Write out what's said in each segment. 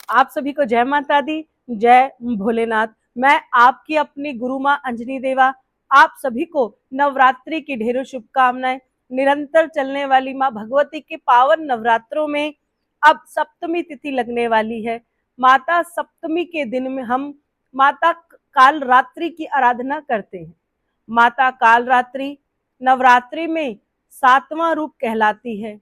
आप सभी को जय माता दी, जय भोलेनाथ। मैं आपकी अपनी गुरु माँ अंजनी देवा आप सभी को नवरात्रि की ढेरों शुभकामनाएं। निरंतर चलने वाली माँ भगवती के पावन नवरात्रों में अब सप्तमी तिथि लगने वाली है। माता सप्तमी के दिन में हम माता काल रात्रि की आराधना करते हैं। माता काल रात्रि नवरात्रि में 7वां रूप कहलाती है।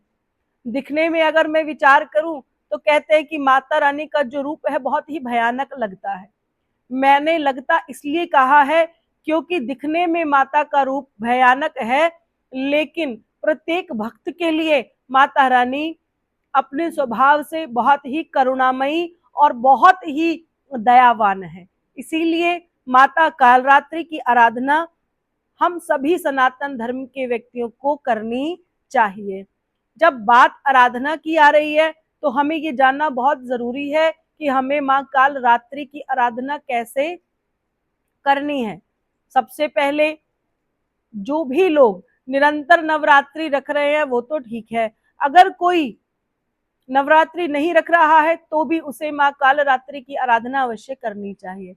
दिखने में अगर मैं विचार करूं तो कहते हैं कि माता रानी का जो रूप है बहुत ही भयानक लगता है। मैंने लगता इसलिए कहा है क्योंकि दिखने में माता का रूप भयानक है, लेकिन प्रत्येक भक्त के लिए माता रानी अपने स्वभाव से बहुत ही करुणामयी और बहुत ही दयावान है। इसीलिए माता कालरात्रि की आराधना हम सभी सनातन धर्म के व्यक्तियों को करनी चाहिए। जब बात आराधना की आ रही है तो हमें ये जानना बहुत जरूरी है कि हमें माँ काल रात्रि की आराधना कैसे करनी है। सबसे पहले जो भी लोग निरंतर नवरात्रि रख रहे हैं वो तो ठीक है, अगर कोई नवरात्रि नहीं रख रहा है तो भी उसे माँ काल रात्रि की आराधना अवश्य करनी चाहिए।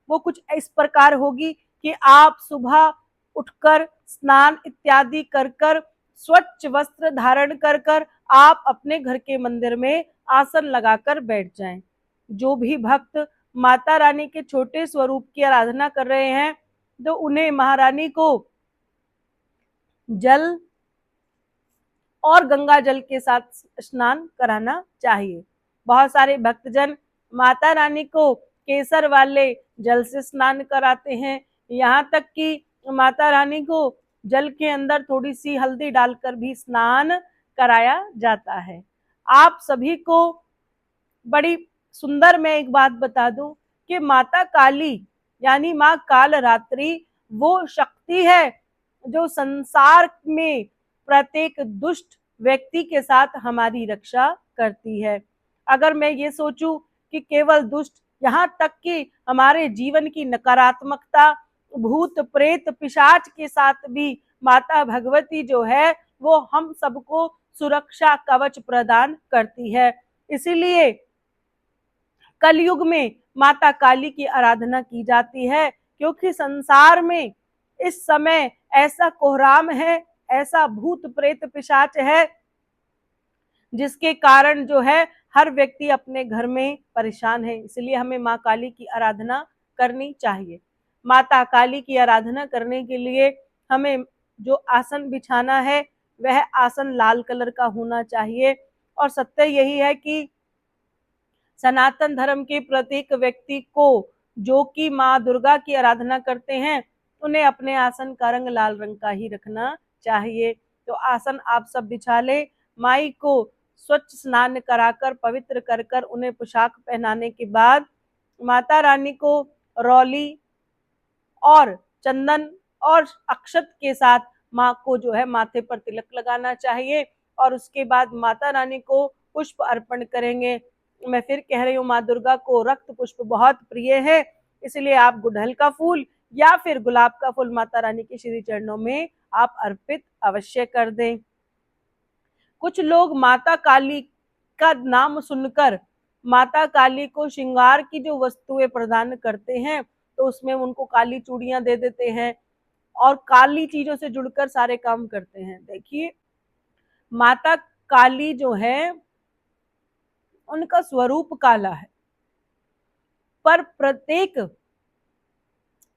वो कुछ इस प्रकार होगी कि आप सुबह उठकर स्नान इत्यादि कर कर स्वच्छ वस्त्र धारण कर कर आप अपने घर के मंदिर में आसन लगाकर बैठ जाएं। जो भी भक्त माता रानी के छोटे स्वरूप की आराधना कर रहे हैं तो उन्हें महारानी को जल और गंगा जल के साथ स्नान कराना चाहिए। बहुत सारे भक्तजन माता रानी को केसर वाले जल से स्नान कराते हैं, यहाँ तक कि माता रानी को जल के अंदर थोड़ी सी हल्दी डालकर भी स्नान कराया जाता है। आप सभी को बड़ी सुंदर मैं एक बात बता दूं कि माता काली यानी माँ काल रात्रि वो शक्ति है जो संसार में प्रत्येक दुष्ट व्यक्ति के साथ हमारी रक्षा करती है। अगर मैं ये सोचूं कि केवल दुष्ट, यहाँ तक कि हमारे जीवन की नकारात्मकता भूत प्रेत पिशाच के साथ भी माता भगवती जो है वो हम सबको सुरक्षा कवच प्रदान करती है। इसीलिए कलयुग में माता काली की आराधना की जाती है, क्योंकि संसार में इस समय ऐसा कोहराम है, ऐसा भूत प्रेत पिशाच है जिसके कारण जो है हर व्यक्ति अपने घर में परेशान है। इसलिए हमें माँ काली की आराधना करनी चाहिए। माता काली की आराधना करने के लिए हमें जो आसन बिछाना है वह आसन लाल कलर का होना चाहिए। और सत्य यही है कि सनातन धर्म के प्रत्येक व्यक्ति को जो कि माँ दुर्गा की आराधना करते हैं उन्हें अपने आसन का रंग लाल रंग का ही रखना चाहिए। तो आसन आप सब बिछा ले। माई को स्वच्छ स्नान कराकर पवित्र कर कर उन्हें पोशाक पहनाने के बाद माता रानी को रौली और चंदन और अक्षत के साथ माँ को जो है माथे पर तिलक लगाना चाहिए और उसके बाद माता रानी को पुष्प अर्पण करेंगे। मैं फिर कह रही हूँ, माँ दुर्गा को रक्त पुष्प बहुत प्रिय है, इसलिए आप गुड़हल का फूल या फिर गुलाब का फूल माता रानी के श्री चरणों में आप अर्पित अवश्य कर दें। कुछ लोग माता काली का नाम सुनकर माता काली को श्रृंगार की जो वस्तुएं प्रदान करते हैं तो उसमें उनको काली चूड़ियां दे देते हैं और काली चीजों से जुड़कर सारे काम करते हैं। देखिए, माता काली जो है उनका स्वरूप काला है, पर प्रत्येक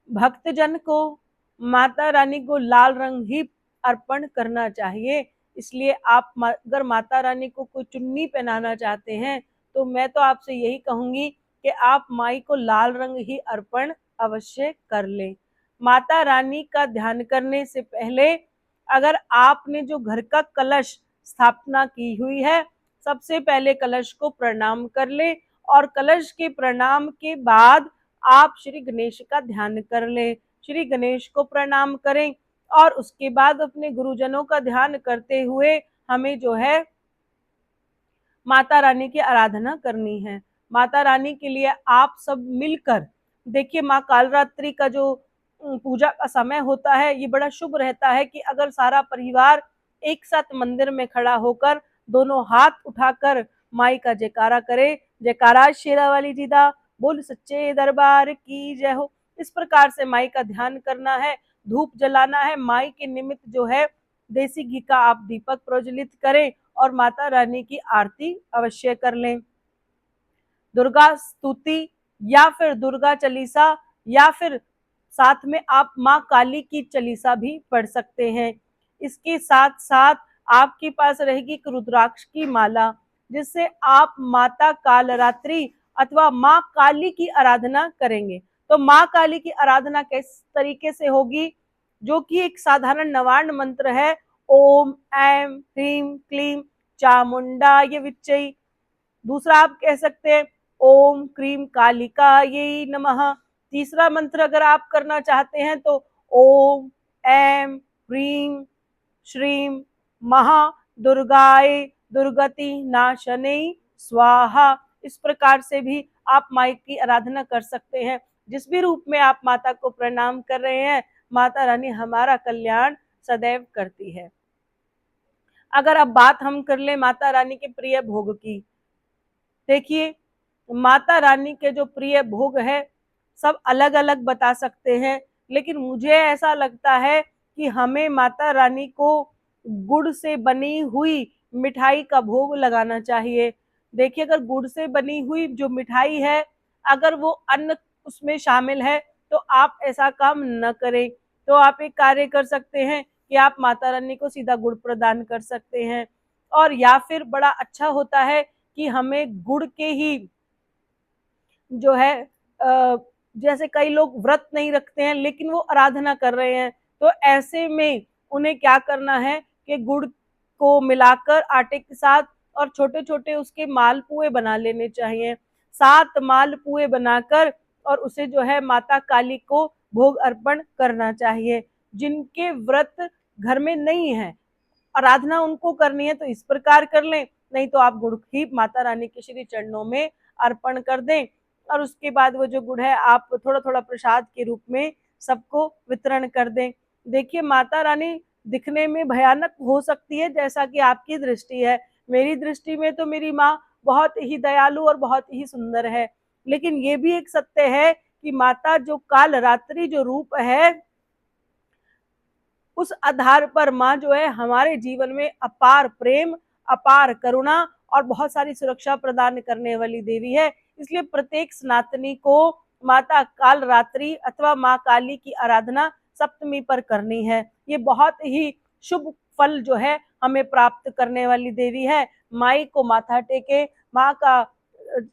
भक्तजन को माता रानी को लाल रंग ही अर्पण करना चाहिए। इसलिए आप अगर माता रानी को कोई चुन्नी पहनाना चाहते हैं तो मैं तो आपसे यही कहूंगी कि आप माई को लाल रंग ही अर्पण अवश्य कर लें। माता रानी का ध्यान करने से पहले अगर आपने जो घर का कलश स्थापना की हुई है, सबसे पहले कलश को प्रणाम कर ले और कलश के प्रणाम के बाद आप श्री गणेश का ध्यान कर लें। श्री गणेश को प्रणाम करें और उसके बाद अपने गुरुजनों का ध्यान करते हुए हमें जो है माता रानी की आराधना करनी है। माता रानी के लिए आप सब मिलकर देखिए, माँ कालरात्रि का जो पूजा का समय होता है ये बड़ा शुभ रहता है कि अगर सारा परिवार एक साथ मंदिर में खड़ा होकर दोनों हाथ उठाकर माई का जयकारा करे। जयकारा शेरा वाली जी दा, बोल सच्चे दरबार की जय हो। इस प्रकार से माई का ध्यान करना है, धूप जलाना है। माई के निमित्त जो है देसी घी का आप दीपक प्रज्वलित करें और माता रानी की आरती अवश्य कर लें। दुर्गा स्तुति या फिर दुर्गा चालीसा या फिर साथ में आप माँ काली की चालीसा भी पढ़ सकते हैं। इसके साथ साथ आपके पास रहेगी एक रुद्राक्ष की माला, जिससे आप माता कालरात्रि अथवा माँ काली की आराधना करेंगे। तो माँ काली की आराधना किस तरीके से होगी, जो कि एक साधारण नवार्ण मंत्र है, ओम ऐं ह्रीं क्लीं चामुंडाय विच्चै। दूसरा आप कह सकते हैं ओम क्रीम कालिकायै नमः। तीसरा मंत्र अगर आप करना चाहते हैं तो ओम ऐं ह्रीं श्रीं महा दुर्गाय दुर्गति नाशने स्वाहा। इस प्रकार से भी आप माई की आराधना कर सकते हैं। जिस भी रूप में आप माता को प्रणाम कर रहे हैं, माता रानी हमारा कल्याण सदैव करती है। अगर अब बात हम कर लें माता रानी के प्रिय भोग की, देखिए माता रानी के जो प्रिय भोग है सब अलग अलग बता सकते हैं, लेकिन मुझे ऐसा लगता है कि हमें माता रानी को गुड़ से बनी हुई मिठाई का भोग लगाना चाहिए। देखिए अगर गुड़ से बनी हुई जो मिठाई है, अगर वो अन्न उसमें शामिल है तो आप ऐसा काम न करें। तो आप एक कार्य कर सकते हैं कि आप माता रानी को सीधा गुड़ प्रदान कर सकते हैं। और या फिर बड़ा अच्छा होता है कि हमें गुड़ के ही जो है जैसे कई लोग व्रत नहीं रखते हैं लेकिन वो आराधना कर रहे हैं, तो ऐसे में उन्हें क्या करना है कि गुड़ को मिलाकर आटे के साथ और छोटे छोटे उसके मालपुए बना लेने चाहिए। 7 मालपुए बनाकर और उसे जो है माता काली को भोग अर्पण करना चाहिए। जिनके व्रत घर में नहीं है, आराधना उनको करनी है तो इस प्रकार कर लें, नहीं तो आप गुड़ ही माता रानी के श्री चरणों में अर्पण कर दें। और उसके बाद वो जो गुड़ है आप थोड़ा थोड़ा प्रसाद के रूप में सबको वितरण कर दें। देखिए माता रानी दिखने में भयानक हो सकती है जैसा कि आपकी दृष्टि है, मेरी दृष्टि में तो मेरी माँ बहुत ही दयालु और बहुत ही सुंदर है। लेकिन ये भी एक सत्य है कि माता जो काल रात्रि जो रूप है, उस आधार पर माँ जो है हमारे जीवन में अपार प्रेम, अपार करुणा और बहुत सारी सुरक्षा प्रदान करने वाली देवी है। इसलिए प्रत्येक सनातनी को माता काल रात्रि अथवा माँ काली की आराधना सप्तमी पर करनी है। ये बहुत ही शुभ फल जो है हमें प्राप्त करने वाली देवी है। माई को माथा टेके, माँ का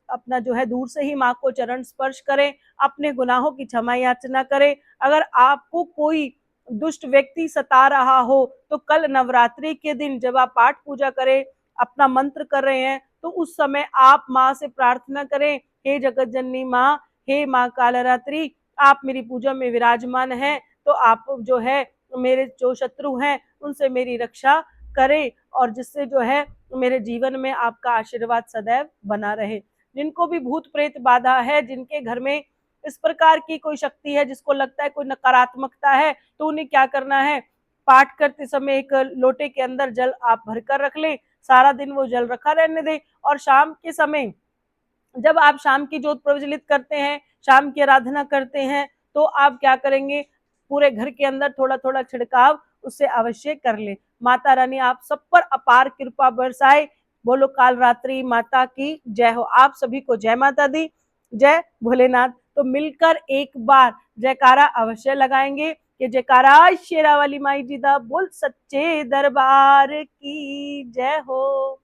अपना जो है दूर से ही माँ को चरण स्पर्श करें, अपने गुनाहों की क्षमा याचना करें। अगर आपको कोई दुष्ट व्यक्ति सता रहा हो तो कल नवरात्रि के दिन जब आप पाठ पूजा करें, अपना मंत्र कर रहे हैं, तो उस समय आप माँ से प्रार्थना करें, हे जगत जननी माँ, हे माँ कालरात्रि, आप मेरी पूजा में विराजमान हैं, तो आप जो है मेरे जो शत्रु हैं उनसे मेरी रक्षा करें और जिससे जो है मेरे जीवन में आपका आशीर्वाद सदैव बना रहे। जिनको भी भूत प्रेत बाधा है, जिनके घर में इस प्रकार की कोई शक्ति है, जिसको लगता है कोई नकारात्मकता है, तो उन्हें क्या करना है, पाठ करते समय एक लोटे के अंदर जल आप भरकर रख लें, सारा दिन वो जल रखा रहने दें और शाम के समय जब आप शाम की जोत प्रज्वलित करते हैं, शाम की आराधना करते हैं, तो आप क्या करेंगे, पूरे घर के अंदर थोड़ा थोड़ा छिड़काव उससे अवश्य कर ले। माता रानी आप सब पर अपार कृपा बरसाए। बोलो काल रात्रि माता की जय हो। आप सभी को जय माता दी, जय भोलेनाथ। तो मिलकर एक बार जयकारा अवश्य लगाएंगे कि जयकारा शेरा वाली माई जी दा, बोल सच्चे दरबार की जय हो।